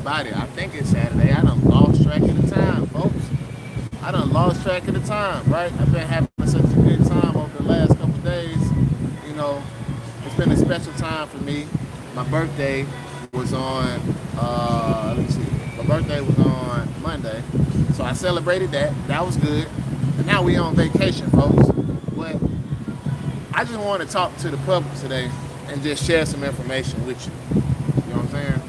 about it. I think it's Saturday. I done lost track of the time, folks. I done lost track of the time, right? I've been having such a good time over the last couple of days. You know, it's been a special time for me. My birthday was on, let me see. My birthday was on Monday. So I celebrated that. That was good. And now we on vacation, folks. But I just want to talk to the public today and just share some information with you. You know what I'm saying?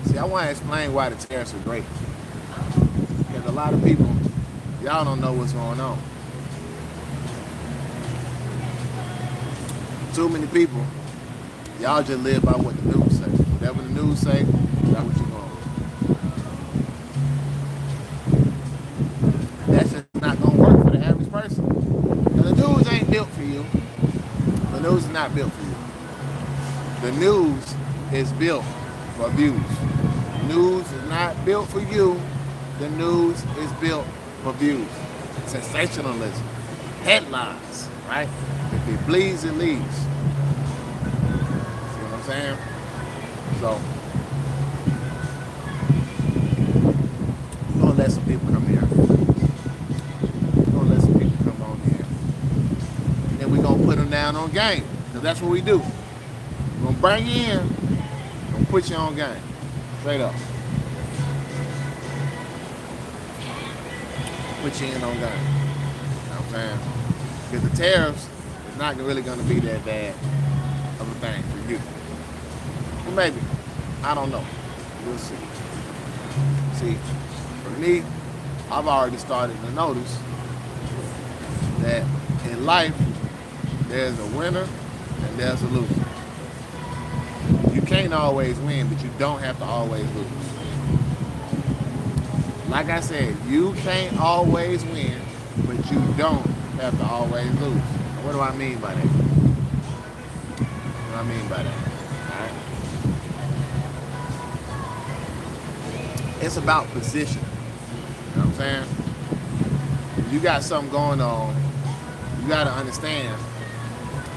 See, I want to explain why the tariffs are great. Because a lot of people, y'all don't know what's going on. Too many people, y'all just live by what the news say. Whatever the news say, that's what you're going with. That's just not going to work for the average person. Now, the news ain't built for you. The news is not built for you. The news is built for views. News is not built for you. The news is built for views. Sensationalism. Headlines, right? If it bleeds, it leads. See what I'm saying? So, we're going to let some people come here. We're going to let some people come on here. And then we're going to put them down on game. Because that's what we do. We're going to bring you in. We're going to put you on game. Straight up. Put you in on game. You know what I'm saying? Because the tariffs is not really going to be that bad of a thing for you. Well, maybe. I don't know. We'll see. See, for me, I've already started to notice that in life, there's a winner and there's a loser. You can't always win, but you don't have to always lose. Like I said, you can't always win, but you don't have to always lose. What do I mean by that? What do I mean by that? All right? It's about position. You know what I'm saying? If you got something going on, you got to understand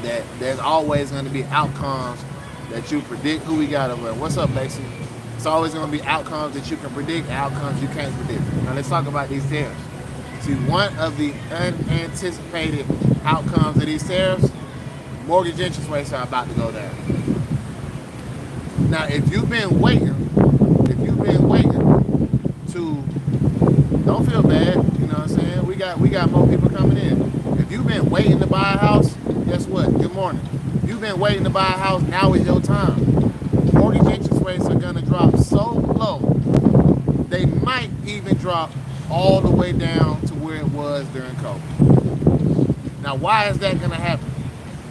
that there's always going to be outcomes that you predict. Who we got over there? What's up, Lacey? It's always going to be outcomes that you can predict, outcomes you can't predict. Now let's talk about these tariffs. See, one of the unanticipated outcomes of these tariffs, mortgage interest rates are about to go down. Now, if you've been waiting to, don't feel bad, you know what I'm saying? We got more people coming in. If you've been waiting to buy a house, guess what? Good morning. If you've been waiting to buy a house, now is your time. Mortgage interest rates are going to drop so low, they might even drop all the way down to where it was during COVID. Now, why is that going to happen?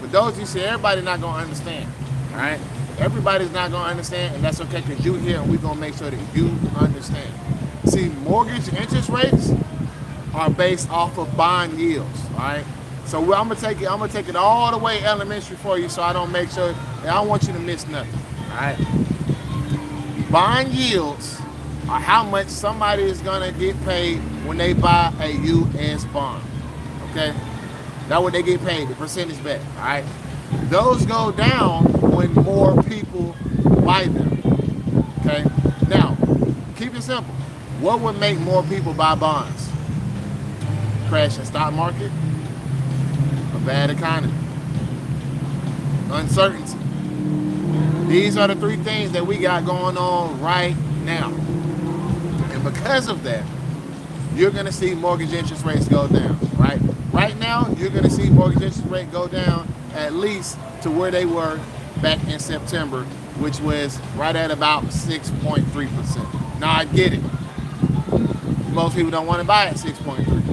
For those of you say, everybody's not going to understand, all right? Everybody's not going to understand, and that's okay because you're here and we're going to make sure that you understand. See, mortgage interest rates are based off of bond yields, all right? So I'm gonna take it all the way elementary for you, so I don't make sure, I don't want you to miss nothing. All right. Bond yields are how much somebody is gonna get paid when they buy a U.S. bond. Okay, that's what they get paid, the percentage back. All right. Those go down when more people buy them. Okay. Now, keep it simple. What would make more people buy bonds? Crash in stock market. A bad economy, uncertainty. These are the three things that we got going on right now. And because of that, you're going to see mortgage interest rates go down, right? Right now, you're going to see mortgage interest rate go down at least to where they were back in September, which was right at about 6.3%. Now, I get it. Most people don't want to buy at 6.3%.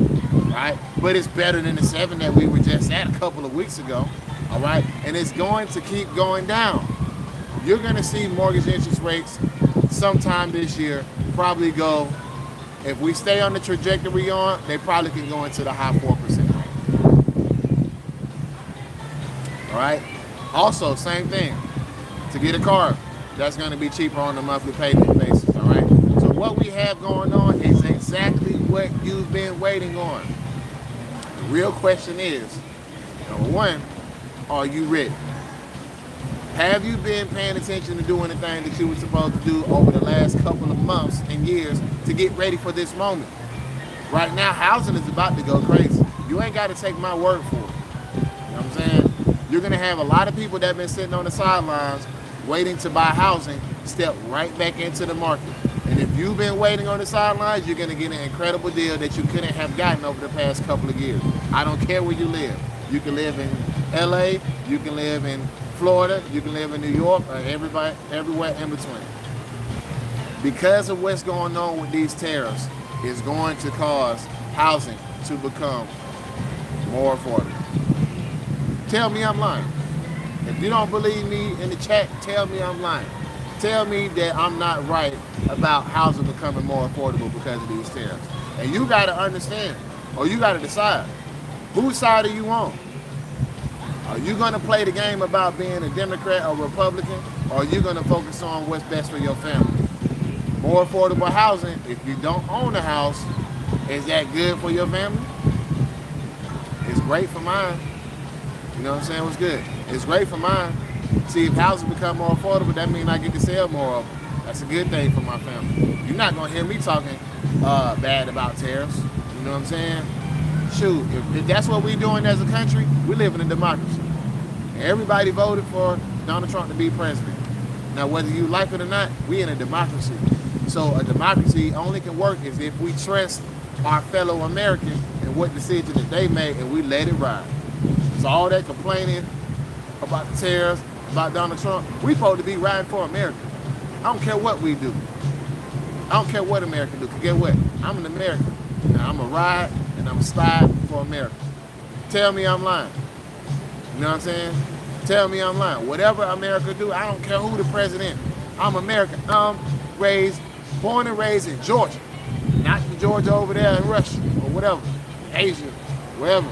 Right? But it's better than the 7 that we were just at a couple of weeks ago, all right? And it's going to keep going down. You're going to see mortgage interest rates sometime this year probably go, if we stay on the trajectory we're on, they probably can go into the high 4% range. All right? Also, same thing. To get a car, that's going to be cheaper on a monthly payment basis, all right? So what we have going on is exactly what you've been waiting on. The real question is, number one, are you ready? Have you been paying attention to doing the thing that you were supposed to do over the last couple of months and years to get ready for this moment? Right now, housing is about to go crazy. You ain't got to take my word for it. You know what I'm saying? You're going to have a lot of people that have been sitting on the sidelines waiting to buy housing step right back into the market. And if you've been waiting on the sidelines, you're going to get an incredible deal that you couldn't have gotten over the past couple of years. I don't care where you live. You can live in LA, you can live in Florida, you can live in New York, or everywhere in between. Because of what's going on with these tariffs, is going to cause housing to become more affordable. Tell me I'm lying. If you don't believe me in the chat, tell me I'm lying. Tell me that I'm not right about housing becoming more affordable because of these tariffs. And you got to understand, or you got to decide, whose side are you on? Are you going to play the game about being a Democrat or Republican, or are you going to focus on what's best for your family? More affordable housing, if you don't own a house, is that good for your family? It's great for mine. You know what I'm saying? What's good? It's great for mine. See, if houses become more affordable, that means I get to sell more of them. That's a good thing for my family. You're not going to hear me talking bad about tariffs. You know what I'm saying? Shoot, if that's what we're doing as a country, we live in a democracy. And everybody voted for Donald Trump to be president. Now, whether you like it or not, we in a democracy. So a democracy only can work is if we trust our fellow Americans and what decision that they make and we let it ride. So all that complaining about the tariffs, about Donald Trump, we supposed to be riding for America. I don't care what we do. I don't care what America do, because guess what? I'm an American. Now I'm a ride and I'm a slide for America. Tell me I'm lying. You know what I'm saying? Tell me I'm lying. Whatever America do, I don't care who the president. I'm American. I'm born and raised in Georgia. Not in Georgia over there in Russia or whatever. Asia, wherever.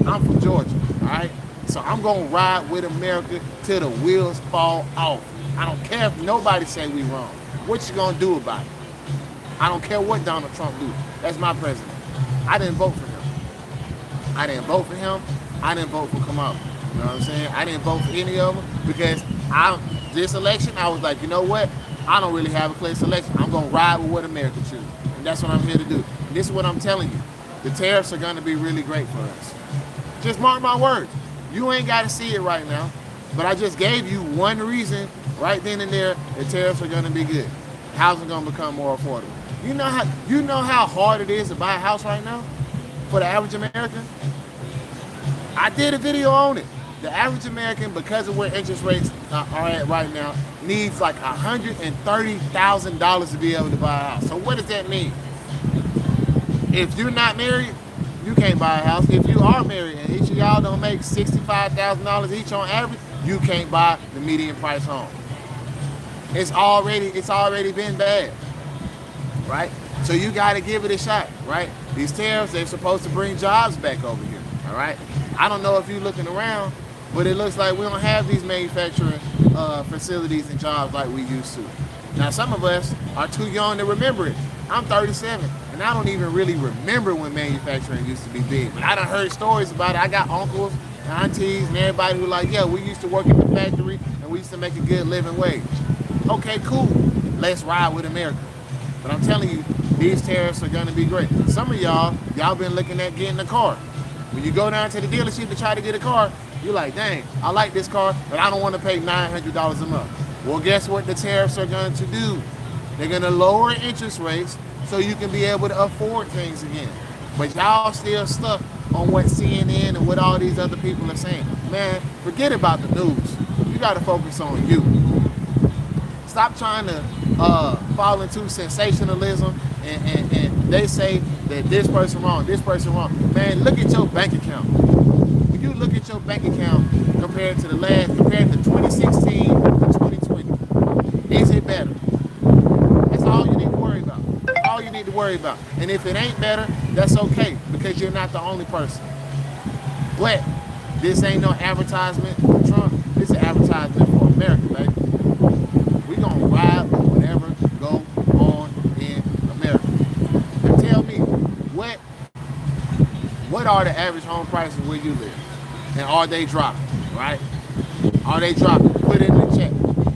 I'm from Georgia, all right? So I'm going to ride with America till the wheels fall off. I don't care if nobody say we wrong. What you going to do about it? I don't care what Donald Trump do. That's my president. I didn't vote for him. I didn't vote for him. I didn't vote for Kamala. You know what I'm saying? I didn't vote for any of them because this election, I was like, you know what? I don't really have a clear selection. I'm going to ride with what America chooses. And that's what I'm here to do. And this is what I'm telling you. The tariffs are going to be really great for us. Just mark my words. You ain't got to see it right now. But I just gave you one reason right then and there that tariffs are going to be good. Housing going to become more affordable. You know how hard it is to buy a house right now for the average American? I did a video on it. The average American, because of where interest rates are at right now, needs like $130,000 to be able to buy a house. So what does that mean? If you're not married, you can't buy a house. If you are married and each of y'all don't make $65,000 each on average, you can't buy the median price home. It's already been bad, right? So you got to give it a shot, right? These tariffs, they're supposed to bring jobs back over here, all right? I don't know if you're looking around, but it looks like we don't have these manufacturing facilities and jobs like we used to. Now, some of us are too young to remember it. I'm 37, and I don't even really remember when manufacturing used to be big. But I done heard stories about it. I got uncles and aunties and everybody who like, yeah, we used to work in the factory, and we used to make a good living wage. Okay, cool. Let's ride with America. But I'm telling you, these tariffs are going to be great. Some of y'all been looking at getting a car. When you go down to the dealership to try to get a car, you're like, dang, I like this car, but I don't want to pay $900 a month. Well, guess what the tariffs are going to do? They're going to lower interest rates so you can be able to afford things again. But y'all still stuck on what CNN and what all these other people are saying. Man, forget about the news. You got to focus on you. Stop trying to fall into sensationalism and they say that this person wrong, this person wrong. Man, look at your bank account. When you look at your bank account compared to 2016 to 2020, is it better? That's all you need to worry about. That's all you need to worry about. And if it ain't better, that's okay, because you're not the only person. But this ain't no advertisement for Trump. This is an advertisement for America, baby. We gonna ride with whatever go on in America. Now tell me, what are the average home prices where you live? And are they dropping, right? Are they dropping? Put it in the chat.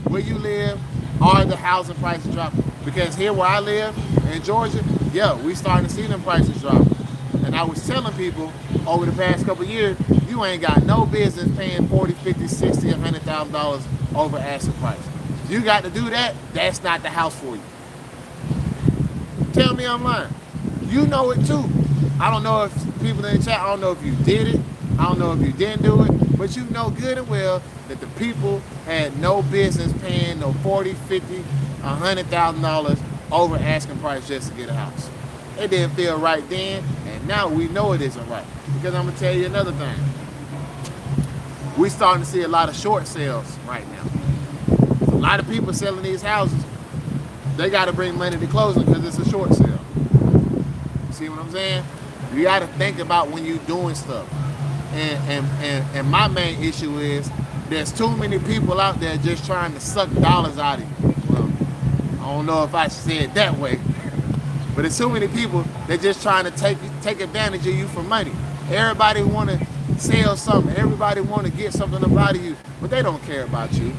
Where you live, are the housing prices dropping? Because here where I live, in Georgia, yeah, we starting to see them prices drop. And I was telling people over the past couple of years, you ain't got no business paying 40, 50, 60, $100,000 over asking price. If you got to do that, that's not the house for you. Tell me I'm lying. You know it too. I don't know if people in the chat, I don't know if you did it. I don't know if you didn't do it, but you know good and well that the people had no business paying no 40, 50, $100,000 over asking price just to get a house. It didn't feel right then, and now we know it isn't right. Because I'm gonna tell you another thing. We starting to see a lot of short sales right now. A lot of people selling these houses, they gotta bring money to closing because it's a short sale. See what I'm saying? You gotta think about when you're doing stuff. And my main issue is there's too many people out there just trying to suck dollars out of you. Well, I don't know if I said it that way, but there's too many people that just trying to take advantage of you for money. Everybody want to sell something. Everybody want to get something up out of you, but they don't care about you.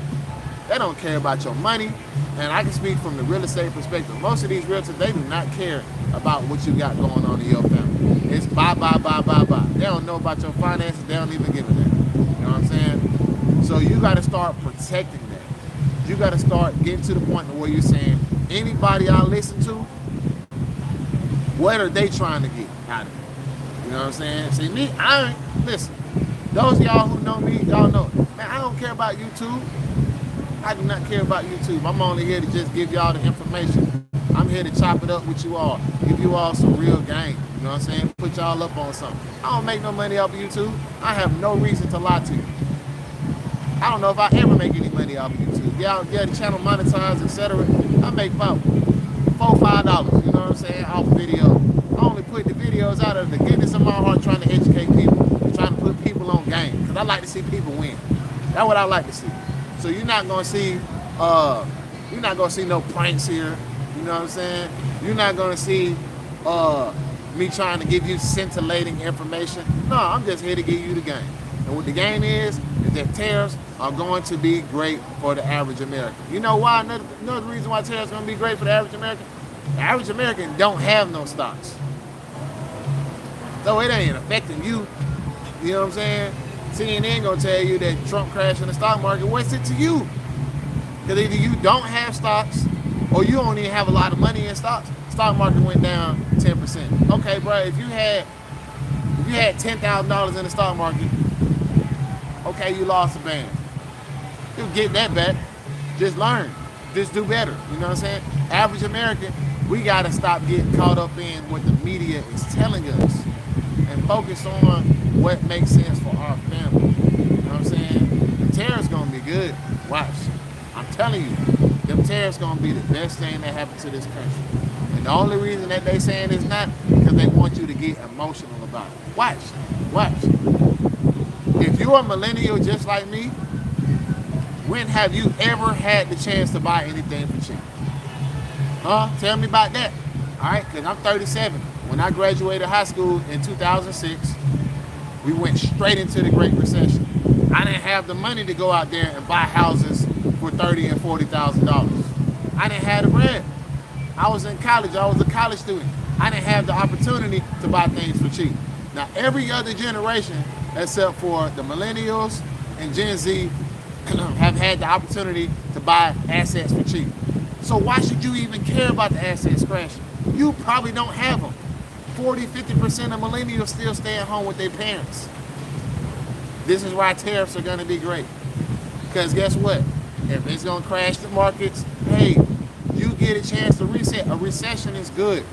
They don't care about your money. And I can speak from the real estate perspective. Most of these realtors, they do not care about what you got going on in your family. It's buy. They don't know about your finances. They don't even give a damn. You know what I'm saying? So you got to start protecting that. You got to start getting to the point where you're saying, anybody I listen to, what are they trying to get out of it? You know what I'm saying? See, me, listen, those of y'all who know me, y'all know, man, I don't care about YouTube. I do not care about YouTube. I'm only here to just give y'all the information. I'm here to chop it up with you all, give you all some real game. You know what I'm saying? Put y'all up on something. I don't make no money off of YouTube. I have no reason to lie to you. I don't know if I ever make any money off of YouTube. Yeah, the channel monetized, etc. I make about $4, $5, you know what I'm saying, off a video. I only put the videos out of the goodness of my heart trying to educate people, trying to put people on game. Because I like to see people win. That's what I like to see. So you're not gonna see no pranks here. You know what I'm saying? You're not gonna see me trying to give you scintillating information. No, I'm just here to give you the game. And what the game is that tariffs are going to be great for the average American. You know why? Another reason why tariffs are gonna be great for the average American? The average American don't have no stocks. So it ain't affecting you. You know what I'm saying? CNN gonna tell you that Trump crashed in the stock market. What's it to you? Because either you don't have stocks or you don't even have a lot of money in stocks. Stock market went down 10%. Okay, bro, if you had $10,000 in the stock market, okay, you lost a band. You'll get that back. Just learn. Just do better. You know what I'm saying? Average American, we gotta stop getting caught up in what the media is telling us and focus on what makes sense for our family. You know what I'm saying? The tariffs gonna be good. Watch. I'm telling you, them tariffs gonna be the best thing that happened to this country. And the only reason that they saying it's not, because they want you to get emotional about it. Watch. If you're a millennial just like me, when have you ever had the chance to buy anything for cheap? Tell me about that. All right, because I'm 37. When I graduated high school in 2006, we went straight into the Great Recession. I didn't have the money to go out there and buy houses for $30,000 and $40,000. I didn't have the bread. I was in college. I was a college student. I didn't have the opportunity to buy things for cheap. Now, every other generation, except for the millennials and Gen Z, have had the opportunity to buy assets for cheap. So why should you even care about the assets crashing? You probably don't have them. 40, 50% of millennials still stay at home with their parents. This is why tariffs are going to be great. Because guess what? If it's going to crash the markets, hey, you get a chance to reset. A recession is good.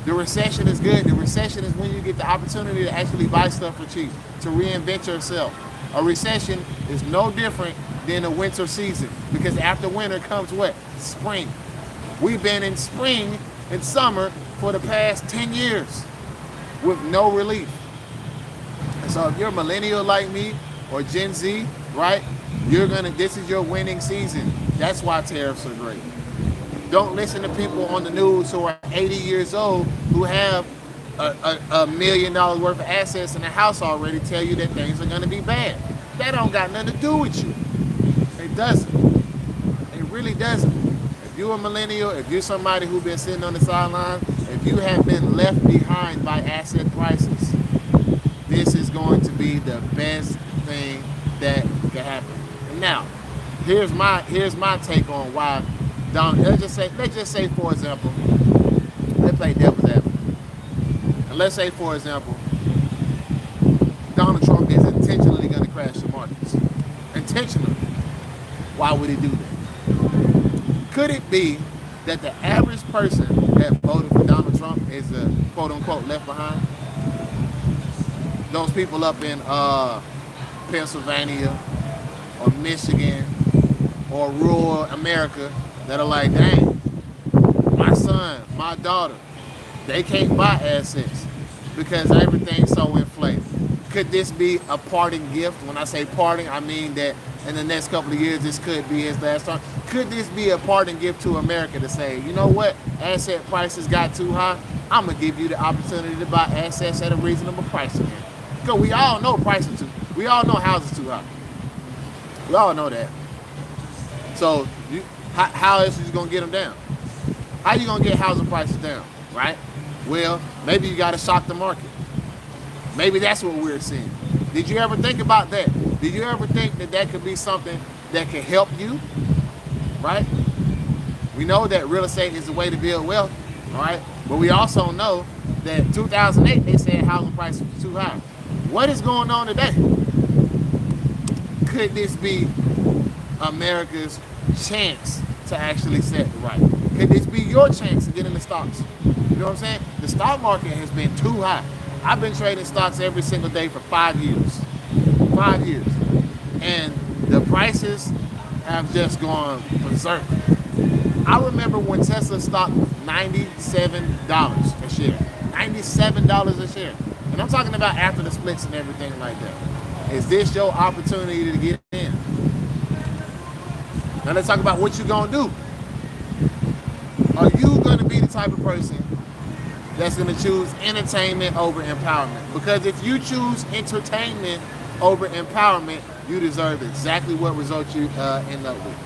The recession is good. The recession is when you get the opportunity to actually buy stuff for cheap, to reinvent yourself. A recession is no different than a winter season, because after winter comes what? Spring. We've been in spring and summer for the past 10 years with no relief. And so if you're a millennial like me or Gen Z, right, this is your winning season. That's why tariffs are great. Don't listen to people on the news who are 80 years old who have $1 million worth of assets in the house already tell you that things are going to be bad. That don't got nothing to do with you. They doesn't. It really doesn't. If you're a millennial, if you're somebody who's been sitting on the sidelines, if you have been left behind by asset prices, this is going to be the best thing that can happen. And now, here's my take on why. Let's just say for example, let's play devil's advocate, and let's say for example, Donald Trump is intentionally going to crash the markets. Intentionally. Why would he do that? Could it be that the average person that voted for Donald Trump is a quote-unquote left behind? Those people up in Pennsylvania or Michigan or rural America that are like, dang, my son, my daughter, they can't buy assets because everything's so inflated. Could this be a parting gift? When I say parting, I mean that in the next couple of years, this could be his last time. Could this be a parting gift to America to say, you know what, asset prices got too high, I'm going to give you the opportunity to buy assets at a reasonable price again. Because we all know prices we all know houses too high. We all know that. So how else are you going to get them down? How you going to get housing prices down, right? Well, maybe you got to shock the market. Maybe that's what we're seeing. Did you ever think about that? Did you ever think that that could be something that could help you, right? We know that real estate is a way to build wealth, all right? But we also know that 2008, they said housing prices were too high. What is going on today? Could this be America's chance to actually set the right? Could this be your chance to get in the stocks? You know what I'm saying? The stock market has been too high. I've been trading stocks every single day for 5 years. 5 years. And the prices have just gone berserk. I remember when Tesla stock was $97 a share. $97 a share. And I'm talking about after the splits and everything like that. Is this your opportunity to get in? Now let's talk about what you're going to do. Are you going to be the type of person that's going to choose entertainment over empowerment? Because if you choose entertainment over empowerment, you deserve exactly what result you end up with.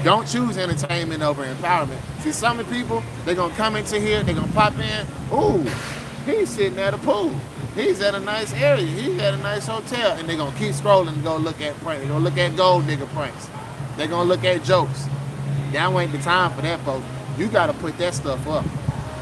Don't choose entertainment over empowerment. See, some of the people, they're going to come into here, they're going to pop in, ooh, he's sitting at a pool. He's at a nice area. He's at a nice hotel. And they're going to keep scrolling and go look at pranks. They're going to look at gold digger pranks. They're going to look at jokes. Now ain't the time for that, folks. You got to put that stuff up.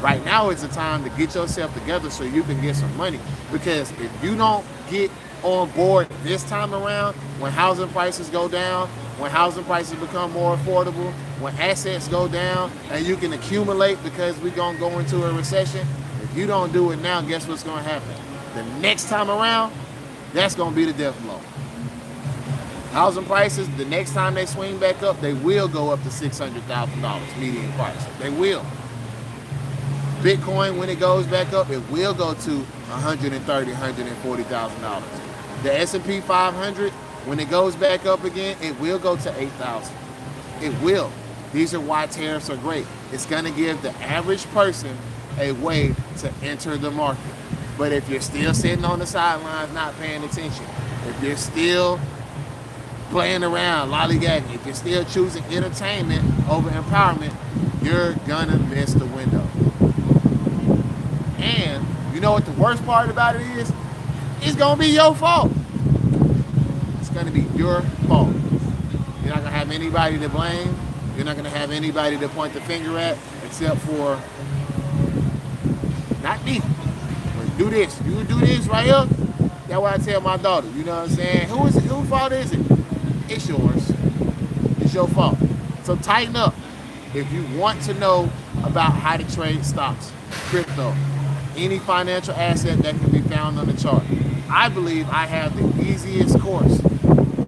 Right now is the time to get yourself together so you can get some money. Because if you don't get on board this time around, when housing prices go down, when housing prices become more affordable, when assets go down and you can accumulate because we're going to go into a recession, if you don't do it now, guess what's going to happen? The next time around, that's going to be the death blow. Housing prices, the next time they swing back up, they will go up to $600,000 median price. They will. Bitcoin, when it goes back up, it will go to $130,000, $140,000. The S&P 500, when it goes back up again, it will go to $8,000. It will. These are why tariffs are great. It's going to give the average person a way to enter the market. But if you're still sitting on the sidelines not paying attention, if you're still playing around, lollygagging, if you're still choosing entertainment over empowerment, you're gonna miss the window. And you know what the worst part about it is? It's gonna be your fault. It's gonna be your fault. You're not gonna have anybody to blame. You're not gonna have anybody to point the finger at except for not me. But do this. You do this right here. That's what I tell my daughter. You know what I'm saying? Whose fault is it? It's yours. It's your fault. So tighten up. If you want to know about how to trade stocks, crypto, any financial asset that can be found on the chart, I believe I have the easiest course.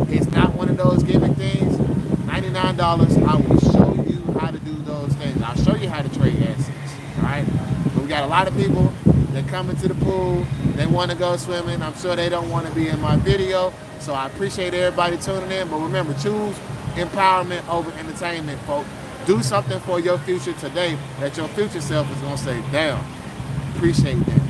It's not one of those gimmick things. $99, I will show you how to do those things. I'll show you how to trade assets. All right? But we got a lot of people that come into the pool. They want to go swimming. I'm sure they don't want to be in my video. So I appreciate everybody tuning in. But remember, choose empowerment over entertainment, folks. Do something for your future today that your future self is going to say, damn, appreciate that.